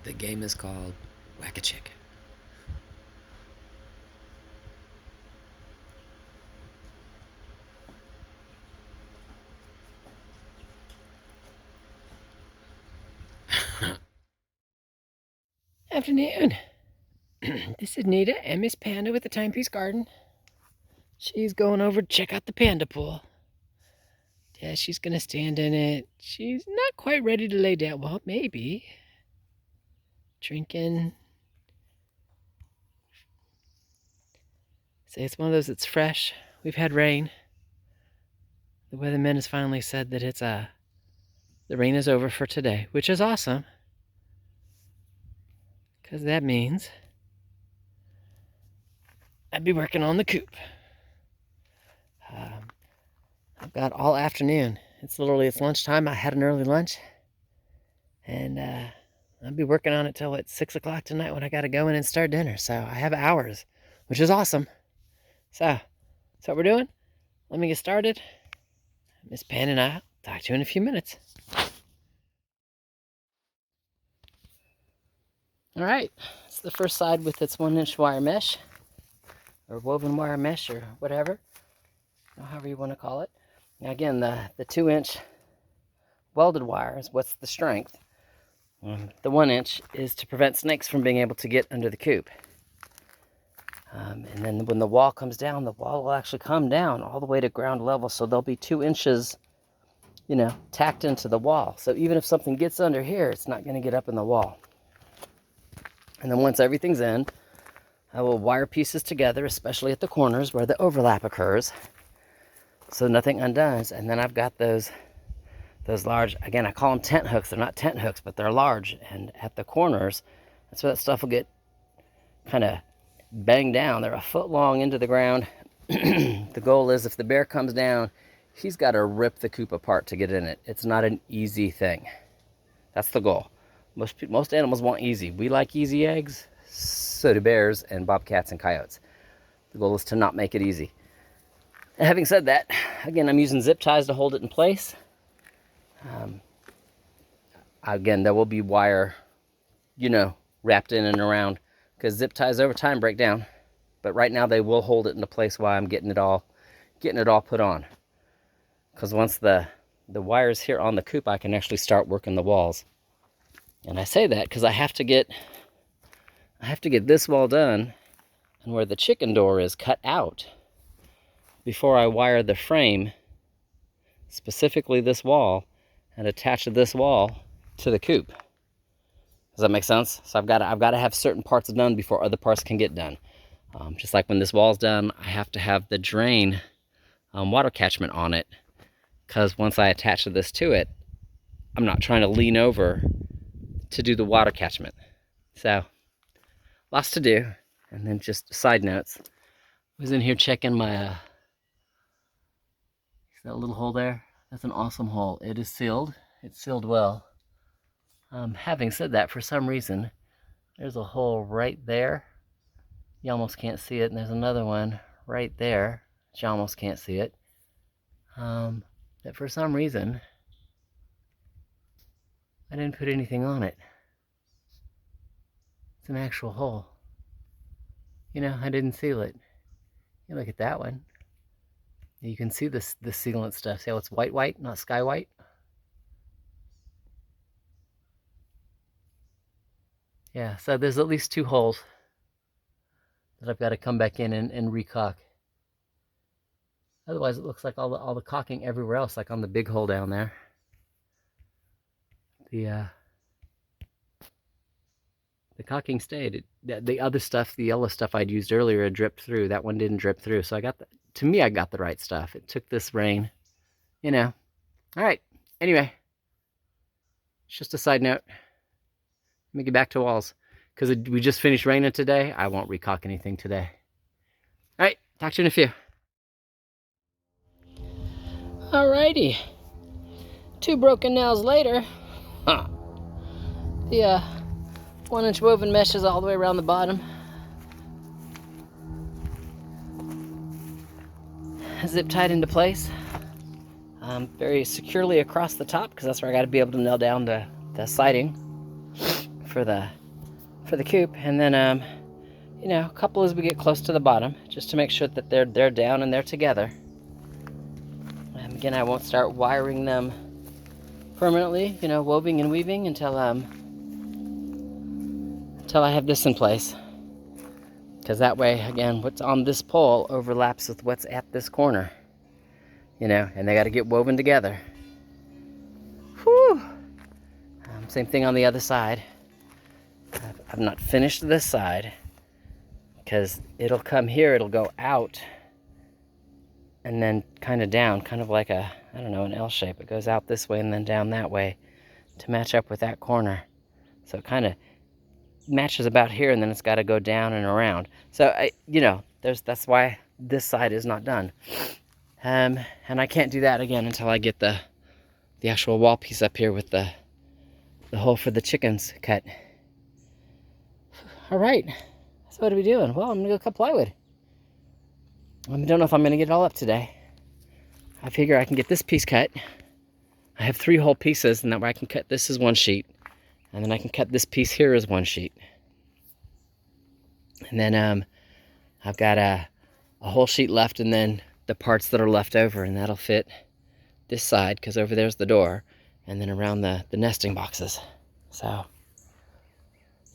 The game is called Whack-A-Chick. Afternoon. This is Nita and Miss Panda with the Timepiece Garden. She's going over to check out the panda pool. Yeah, she's gonna stand in it. She's not quite ready to lay down. Well, maybe. Drinking. Say it's one of those that's fresh. We've had rain. The weatherman has finally said that the rain is over for today, which is awesome. Because that means I'd be working on the coop. I've got all afternoon. It's lunchtime. I had an early lunch. And I'll be working on it till it's 6 o'clock tonight when I got to go in and start dinner. So I have hours, which is awesome. So that's what we're doing. Let me get started. Miss Pan and I'll talk to you in a few minutes. All right, it's the first side with its 1-inch wire mesh, or woven wire mesh, or whatever, however you want to call it. Now again, the 2-inch welded wire is what's the strength. The 1-inch is to prevent snakes from being able to get under the coop. And then when the wall comes down, the wall will actually come down all the way to ground level, so there'll be 2 inches, tacked into the wall. So even if something gets under here, it's not going to get up in the wall. And then once everything's in, I will wire pieces together, especially at the corners where the overlap occurs, so nothing undoes. And then I've got those large, again, I call them tent hooks. They're not tent hooks, but they're large. And at the corners, that's where that stuff will get kind of banged down. They're a foot long into the ground. The goal is if the bear comes down, he's got to rip the coop apart to get in it. It's not an easy thing. That's the goal. Most animals want easy. We like easy eggs, so do bears and bobcats and coyotes. The goal is to not make it easy. And having said that, again, I'm using zip ties to hold it in place. Again, there will be wire, wrapped in and around, because zip ties over time break down. But right now they will hold it into place while I'm getting it all put on. Because once the wire's here on the coop, I can actually start working the walls. And I say that because I have to get this wall done and where the chicken door is cut out before I wire the frame, specifically this wall, and attach this wall to the coop. Does that make sense? So I've got to have certain parts done before other parts can get done. Just like when this wall's done, I have to have the drain water catchment on it, because once I attach this to it, I'm not trying to lean over to do the water catchment. So lots to do. And then just side notes, I was in here checking my see that little hole there? That's an awesome hole. It is sealed. It's sealed well. Having said that, for some reason there's a hole right there. You almost can't see it. And there's another one right there. You almost can't see it. That for some reason I didn't put anything on it. It's an actual hole. I didn't seal it. You look at that one. You can see the sealant stuff. See how it's white, not sky white? Yeah, so there's at least 2 holes that I've got to come back in and re-caulk. Otherwise, it looks like all the caulking everywhere else, like on the big hole down there. The caulking stayed. The other stuff, the yellow stuff I'd used earlier, had dripped through. That one didn't drip through. So I got the right stuff. It took this rain, All right. Anyway, it's just a side note. Let me get back to walls, because we just finished raining today. I won't re-caulk anything today. All right. Talk to you in a few. Alrighty. 2 broken nails later. The 1-inch woven mesh is all the way around the bottom. Zip tied into place. Very securely across the top, because that's where I got to be able to nail down the siding for the coop, and then you know, a couple as we get close to the bottom, just to make sure that they're down and they're together. And again, I won't start wiring them permanently, you know, woving and weaving until I have this in place. Because that way, again, what's on this pole overlaps with what's at this corner. You know, and they got to get woven together. Whew! Same thing on the other side. I've not finished this side, because it'll come here, it'll go out, and then kind of down, kind of like a, I don't know, an L shape. It goes out this way and then down that way to match up with that corner. So it kind of matches about here, and then it's got to go down and around. So, you know, that's why this side is not done. And I can't do that again until I get the actual wall piece up here with the hole for the chickens cut. All right, so what are we doing? Well, I'm gonna go cut plywood. I don't know if I'm gonna get it all up today. I figure I can get this piece cut. I have 3 whole pieces, and that way I can cut this as one sheet, and then I can cut this piece here as one sheet. And then I've got a whole sheet left, and then the parts that are left over, and that'll fit this side, because over there's the door, and then around the nesting boxes. So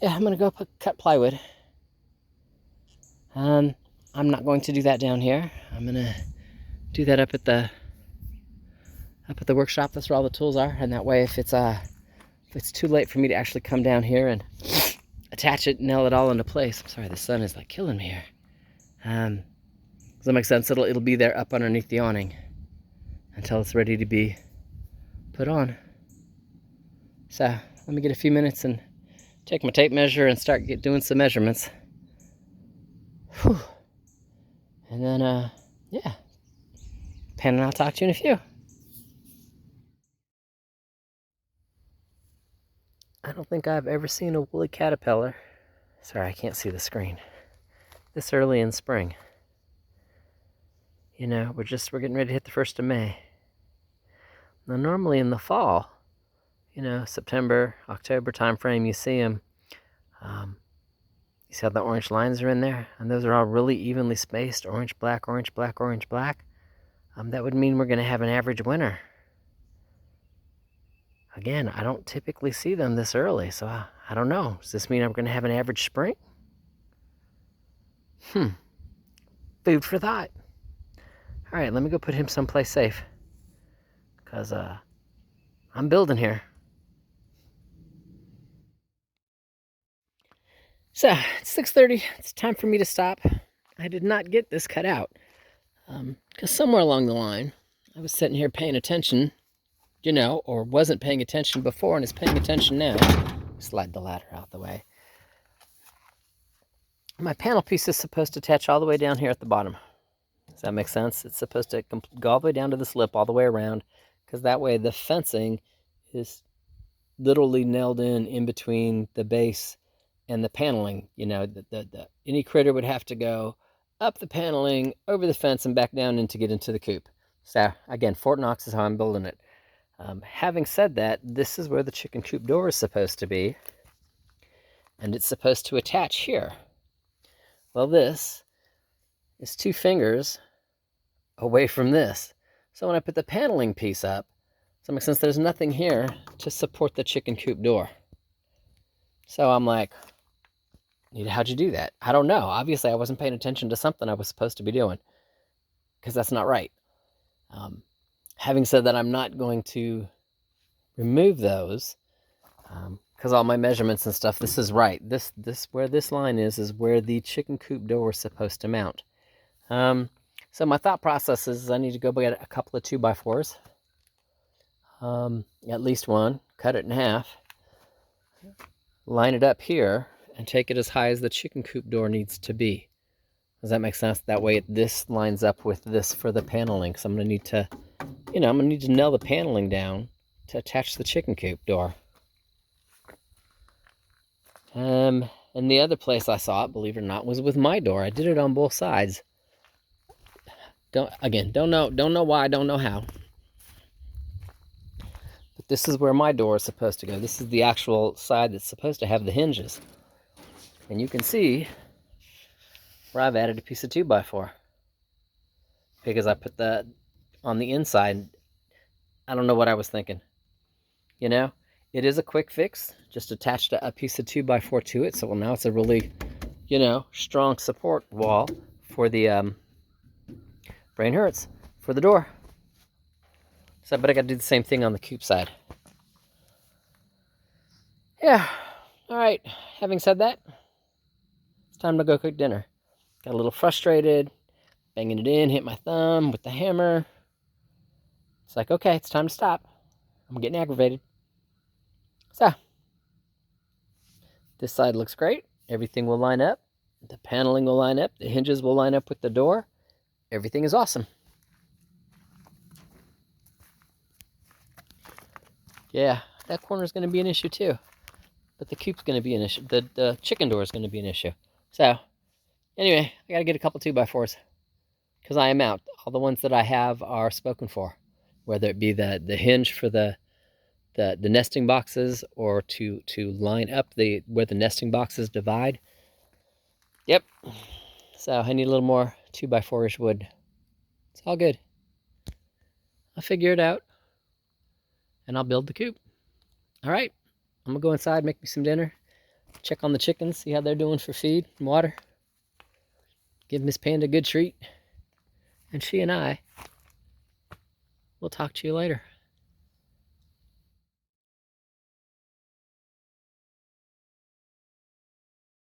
yeah, I'm gonna go cut plywood. I'm not going to do that down here. I'm gonna do that up at the workshop. That's where all the tools are, and that way if it's too late for me to actually come down here and attach it, nail it all into place. I'm sorry, the sun is like killing me here. Does that make sense? It'll be there up underneath the awning until it's ready to be put on. So let me get a few minutes and take my tape measure and start doing some measurements. Whew. And then, yeah. Pen and I'll talk to you in a few. I don't think I've ever seen a woolly caterpillar. Sorry, I can't see the screen. This early in spring. You know, we're getting ready to hit the 1st of May. Now, normally in the fall, you know, September, October time frame, you see them. You see how the orange lines are in there? And those are all really evenly spaced, orange, black, orange, black, orange, black. That would mean we're going to have an average winter. Again, I don't typically see them this early, so I don't know. Does this mean I'm going to have an average spring? Food for thought. All right, let me go put him someplace safe, because I'm building here. So, it's 6:30. It's time for me to stop. I did not get this cut out, because somewhere along the line, I was sitting here paying attention, you know, or wasn't paying attention before and is paying attention now. Slide the ladder out the way. My panel piece is supposed to attach all the way down here at the bottom. Does that make sense? It's supposed to go all the way down to the slip, all the way around, because that way the fencing is literally nailed in between the base and the paneling. You know, any critter would have to go up the paneling, over the fence, and back down to get into the coop. So again, Fort Knox is how I'm building it. Having said that, this is where the chicken coop door is supposed to be, and it's supposed to attach here. Well, this is 2 fingers away from this. So when I put the paneling piece up, does that make sense? There's nothing here to support the chicken coop door. So I'm like, how'd you do that? I don't know. Obviously, I wasn't paying attention to something I was supposed to be doing, because that's not right. Having said that, I'm not going to remove those, because all my measurements and stuff, this is right. This where this line is where the chicken coop door is supposed to mount. So my thought process is I need to go get a couple of 2x4s, at least one, cut it in half, line it up here, and take it as high as the chicken coop door needs to be. Does that make sense? That way this lines up with this for the paneling. So I'm going to need to, I'm going to need to nail the paneling down to attach the chicken coop door. And the other place I saw it, believe it or not, was with my door. I did it on both sides. Don't know why, don't know how. But this is where my door is supposed to go. This is the actual side that's supposed to have the hinges. And you can see where I've added a piece of 2x4. Because I put that on the inside. I don't know what I was thinking. You know, it is a quick fix. Just attached a piece of 2x4 to it. So now it's a really, you know, strong support wall for the brain hurts for the door. So, but I got to do the same thing on the Coop side. Yeah. All right. Having said that, it's time to go cook dinner. Got a little frustrated, banging it in, hit my thumb with the hammer. It's like, okay, it's time to stop. I'm getting aggravated. So, this side looks great. Everything will line up. The paneling will line up. The hinges will line up with the door. Everything is awesome. Yeah, that corner is going to be an issue too. But the Coop's going to be an issue. The chicken door is going to be an issue. So, anyway, I got to get a couple 2x4s. Because I am out. All the ones that I have are spoken for. Whether it be the hinge for the nesting boxes or to line up where the nesting boxes divide. Yep. So I need a little more 2x4-ish wood. It's all good. I'll figure it out. And I'll build the coop. All right. I'm going to go inside, make me some dinner. Check on the chickens, see how they're doing for feed and water. Give Miss Panda a good treat. And she and I will talk to you later.